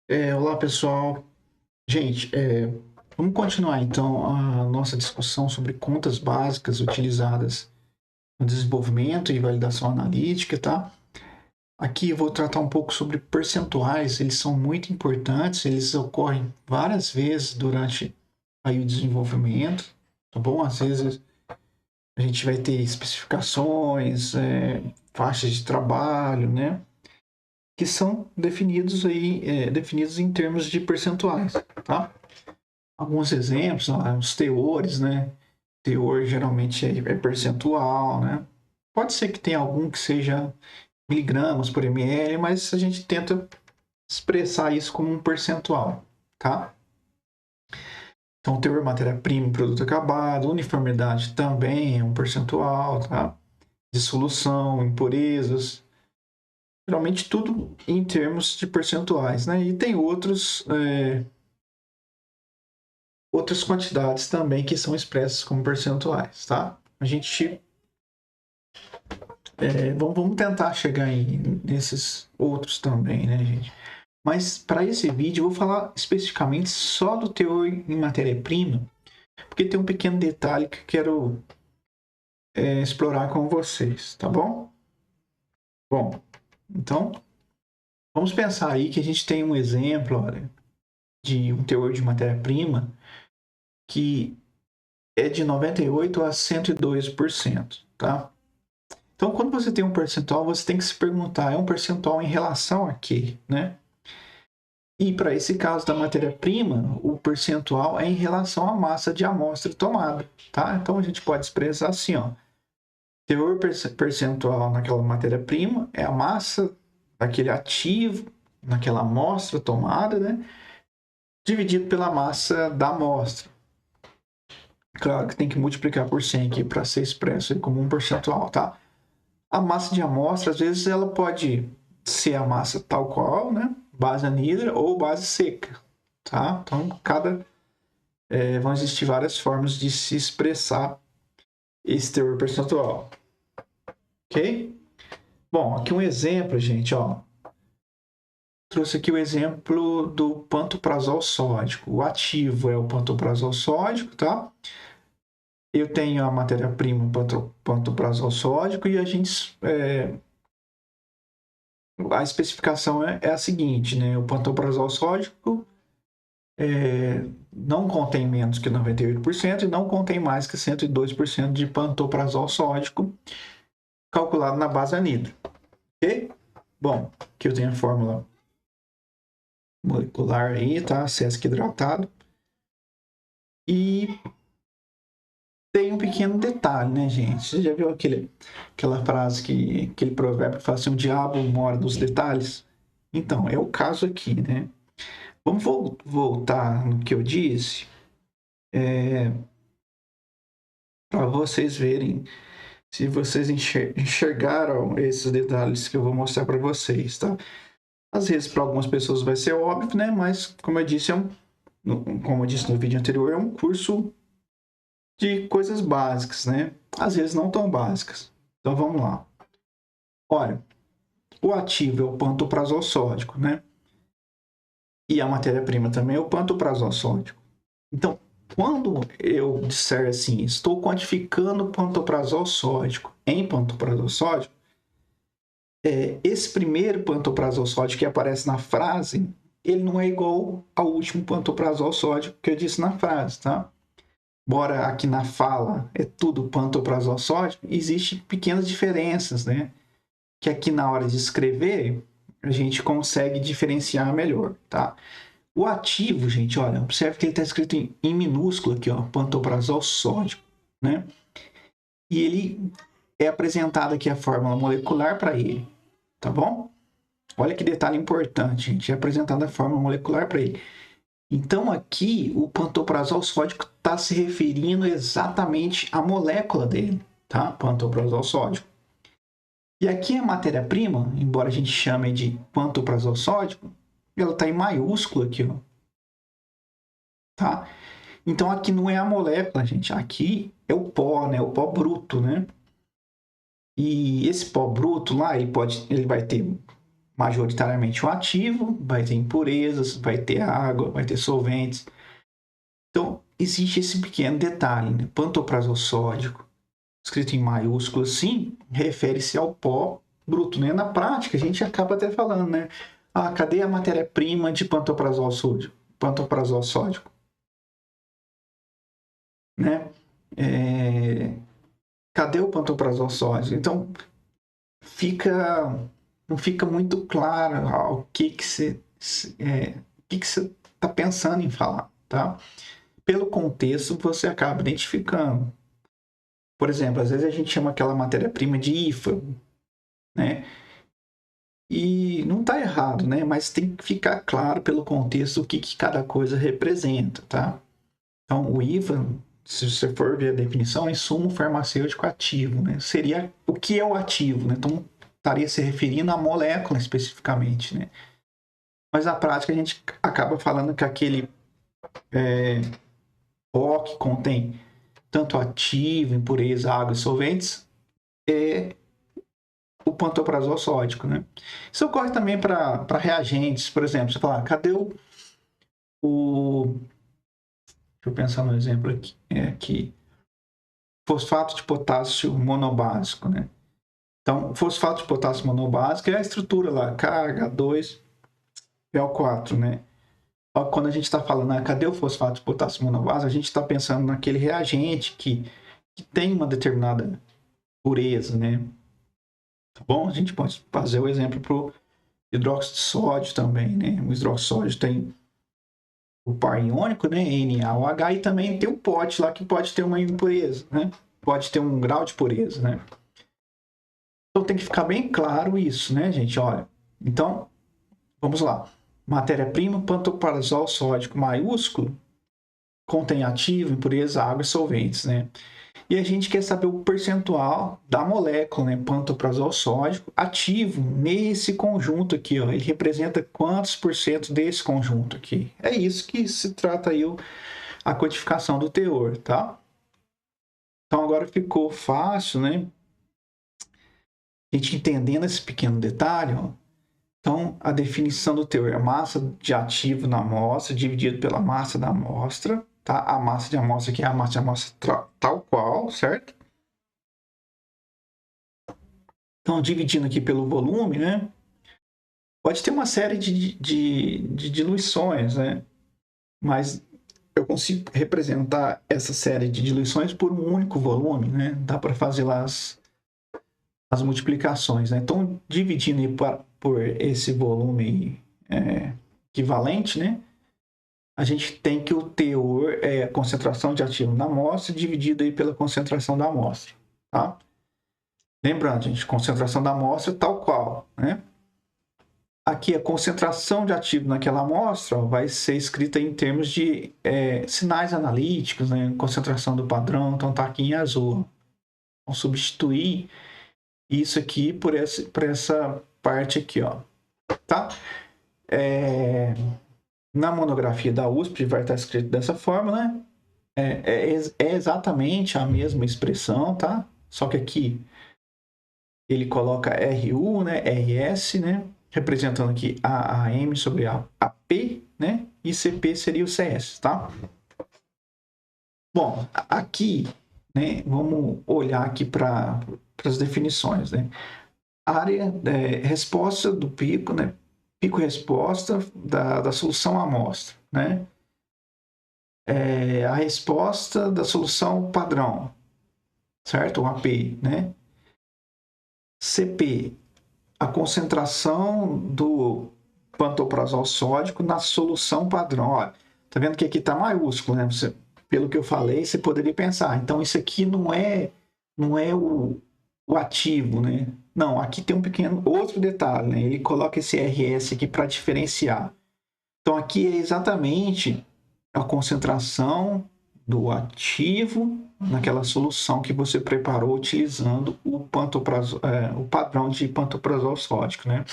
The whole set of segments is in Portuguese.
Olá, pessoal. Gente, vamos continuar então a nossa discussão sobre contas básicas utilizadas no desenvolvimento e validação analítica, tá? Aqui eu vou tratar um pouco sobre percentuais, eles são muito importantes, eles ocorrem várias vezes durante aí o desenvolvimento, tá bom? Às vezes a gente vai ter especificações, faixas de trabalho, né? Que são definidos definidos em termos de percentuais, tá? Alguns exemplos, os teores, né? Teor geralmente é percentual, né? Pode ser que tenha algum que seja miligramas por ml, mas a gente tenta expressar isso como um percentual, tá? Então, teor matéria-prima e produto acabado, uniformidade também é um percentual, tá? Dissolução, impurezas, geralmente tudo em termos de percentuais, né? E tem outras quantidades também que são expressas como percentuais, tá? A gente vamos tentar chegar nesses outros também, né, gente? Mas para esse vídeo eu vou falar especificamente só do teor em matéria-prima, porque tem um pequeno detalhe que eu quero explorar com vocês, tá bom? Bom, então vamos pensar aí que a gente tem um exemplo, olha, de um teor de matéria-prima que é de 98 a 102%, tá? Então, quando você tem um percentual, você tem que se perguntar, é um percentual em relação a quê, né? E para esse caso da matéria-prima, o percentual é em relação à massa de amostra tomada, tá? Então a gente pode expressar assim, ó, teor percentual naquela matéria-prima é a massa daquele ativo naquela amostra tomada, né? Dividido pela massa da amostra. Claro que tem que multiplicar por 100 aqui para ser expresso como um percentual, tá? A massa de amostra, às vezes, ela pode ser a massa tal qual, né? Base anidra ou base seca, tá? Então, vão existir várias formas de se expressar esse teor percentual, ok? Bom, aqui um exemplo, gente, ó. Trouxe aqui o exemplo do pantoprazol sódico. O ativo é o pantoprazol sódico, tá? Eu tenho a matéria-prima pantoprazol sódico e a especificação é a seguinte, né? O pantoprazol sódico não contém menos que 98% e não contém mais que 102% de pantoprazol sódico calculado na base anidra, ok? Bom, aqui eu tenho a fórmula molecular aí, tá? Sesc hidratado. E tem um pequeno detalhe, né, gente? Você já viu aquela frase, aquele provérbio que fala assim, o diabo mora nos detalhes? Então, é o caso aqui, né? Vamos voltar no que eu disse, para vocês verem se vocês enxergaram esses detalhes que eu vou mostrar para vocês, tá? Às vezes, para algumas pessoas vai ser óbvio, né? Mas, como eu disse, como eu disse no vídeo anterior, é um curso de coisas básicas, né? Às vezes não tão básicas. Então, vamos lá. Olha, o ativo é o pantoprazol sódico, né? E a matéria-prima também é o pantoprazol sódico. Então, quando eu disser assim, estou quantificando pantoprazol sódico em pantoprazol sódico, esse primeiro pantoprazol sódico que aparece na frase, ele não é igual ao último pantoprazol sódico que eu disse na frase, tá? Embora aqui na fala é tudo pantoprazol sódico, existem pequenas diferenças, né? Que aqui na hora de escrever, a gente consegue diferenciar melhor, tá? O ativo, gente, olha, observe que ele está escrito em minúsculo aqui, ó, pantoprazol sódico, né? E ele é apresentado aqui a fórmula molecular para ele, tá bom? Olha que detalhe importante, gente, é apresentada a fórmula molecular para ele. Então aqui o pantoprazol sódico está se referindo exatamente à molécula dele, tá? Pantoprazol sódico. E aqui a matéria-prima, embora a gente chame de pantoprazol sódico, ela está em maiúsculo aqui, ó, tá? Então aqui não é a molécula, gente. Aqui é o pó, né? O pó bruto, né? E esse pó bruto lá, ele vai ter majoritariamente um ativo, vai ter impurezas, vai ter água, vai ter solventes. Então, existe esse pequeno detalhe, né? Pantoprazol sódico, escrito em maiúsculo assim, refere-se ao pó bruto, né? Na prática, a gente acaba até falando, né? Ah, cadê a matéria-prima de pantoprazol sódico? Pantoprazol sódico, né? Cadê o pantoprazol sódico? Então, não fica muito claro o que você está pensando em falar, tá? Pelo contexto, você acaba identificando. Por exemplo, às vezes a gente chama aquela matéria-prima de IFA, né? E não está errado, né? Mas tem que ficar claro pelo contexto o que cada coisa representa, tá? Então, o IFA, se você for ver a definição, é insumo farmacêutico ativo, né? Seria o que é o ativo, né? Então, estaria se referindo à molécula especificamente, né? Mas na prática a gente acaba falando que aquele pó que contém tanto ativo, impureza, água e solventes é o pantoprazol sódico, né? Isso ocorre também para reagentes, por exemplo, você fala, cadê o deixa eu pensar no exemplo aqui, fosfato de potássio monobásico, né? Então, fosfato de potássio monobásico é a estrutura lá, KH2PO4, né? Quando a gente está falando, cadê o fosfato de potássio monobásico, a gente está pensando naquele reagente que tem uma determinada pureza, né? Tá bom? A gente pode fazer o exemplo para o hidróxido de sódio também, né? O hidróxido de sódio tem o par iônico, né? NaOH, e também tem o pote lá que pode ter uma impureza, né? Pode ter um grau de pureza, né? Então tem que ficar bem claro isso, né, gente? Olha, então, vamos lá. Matéria-prima, pantoprazol sódico maiúsculo, contém ativo, impureza, água e solventes, né? E a gente quer saber o percentual da molécula, né, pantoprazol sódico, ativo nesse conjunto aqui, ó. Ele representa quantos por cento desse conjunto aqui? É isso que se trata aí a codificação do teor, tá? Então agora ficou fácil, né? A gente entendendo esse pequeno detalhe, ó. Então, a definição do teor é a massa de ativo na amostra dividido pela massa da amostra, tá? A massa de amostra aqui é a massa de amostra tal qual, certo? Então, dividindo aqui pelo volume, né? Pode ter uma série de diluições, né? Mas eu consigo representar essa série de diluições por um único volume, né? Dá para fazer lá as multiplicações, né? Então, dividindo por esse volume equivalente, né? A gente tem que o teor é a concentração de ativo na amostra dividido aí pela concentração da amostra, tá? Lembrando, gente, concentração da amostra tal qual, né? Aqui a concentração de ativo naquela amostra vai ser escrita em termos de sinais analíticos, né? Concentração do padrão, então tá aqui em azul. Vamos substituir isso aqui por essa parte aqui, ó, tá? Na monografia da USP vai estar escrito dessa forma, né? É exatamente a mesma expressão, tá? Só que aqui ele coloca RU, né? RS, né? Representando aqui AM sobre AP, né? E CP seria o CS, tá? Bom, aqui, né? Vamos olhar aqui para as definições, né? Área, resposta do pico, né? Pico-resposta da solução à amostra, né? A resposta da solução padrão, certo? O AP, né? CP, a concentração do pantoprazol sódico na solução padrão. Olha, tá vendo que aqui tá maiúsculo, né? Pelo que eu falei, você poderia pensar, então isso aqui não é o ativo, né? Não, aqui tem um pequeno outro detalhe, né? Ele coloca esse RS aqui para diferenciar. Então aqui é exatamente a concentração do ativo naquela solução que você preparou utilizando o padrão de pantoprazol sódico, né?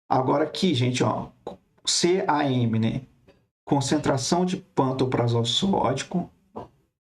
Agora aqui, gente, ó, CAM, né? Concentração de pantoprazol sódico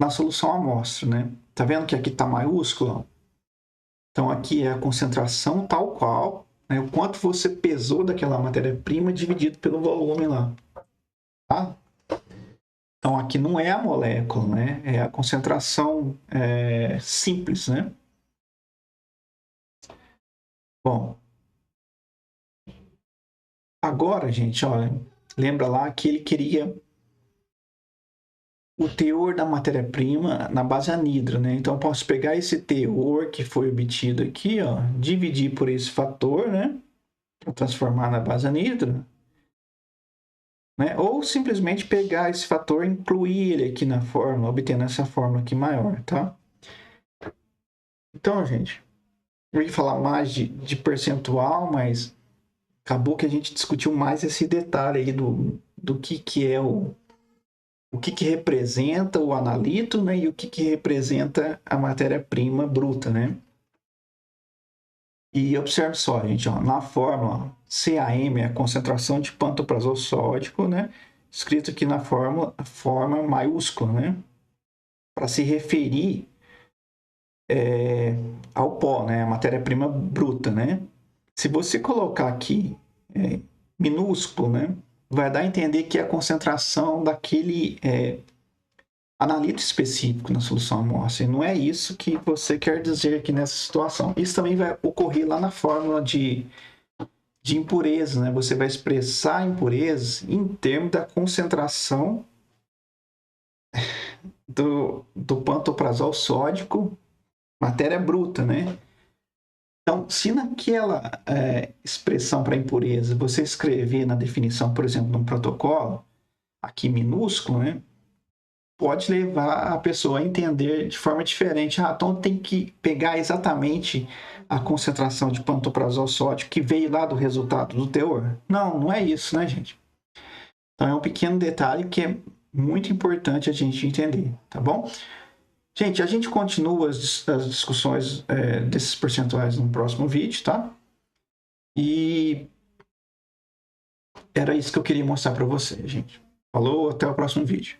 na solução amostra, né? Tá vendo que aqui tá maiúsculo? Então aqui é a concentração tal qual, né? O quanto você pesou daquela matéria-prima dividido pelo volume lá, tá? Então, aqui não é a molécula, né? É a concentração simples, né? Bom, agora, gente, olha, lembra lá que ele queria o teor da matéria-prima na base anidro, né? Então, eu posso pegar esse teor que foi obtido aqui, ó, dividir por esse fator, né? Para transformar na base anidro, né? Ou simplesmente pegar esse fator e incluir ele aqui na fórmula, obtendo essa fórmula aqui maior, tá? Então, gente, eu ia falar mais de percentual, mas acabou que a gente discutiu mais esse detalhe aí do que é o que representa o analito, né? E o que representa a matéria-prima bruta, né? E observe só, gente, ó, na fórmula CAM é a concentração de pantoprazol sódico, né? Escrito aqui na forma maiúscula, né? Para se referir ao pó, né? A matéria-prima bruta, né? Se você colocar aqui minúsculo, né? Vai dar a entender que é a concentração daquele analito específico na solução amorfa. E não é isso que você quer dizer aqui nessa situação. Isso também vai ocorrer lá na fórmula de impureza, né? Você vai expressar a impureza em termos da concentração do pantoprazol sódico, matéria bruta, né? Então, se naquela expressão para impureza você escrever na definição, por exemplo, num protocolo, aqui minúsculo, né? Pode levar a pessoa a entender de forma diferente. Ah, então tem que pegar exatamente a concentração de pantoprazol sódico que veio lá do resultado do teor. Não, não é isso, né, gente? Então é um pequeno detalhe que é muito importante a gente entender, tá bom? Gente, a gente continua as discussões desses percentuais no próximo vídeo, tá? E era isso que eu queria mostrar para você, gente. Falou, até o próximo vídeo.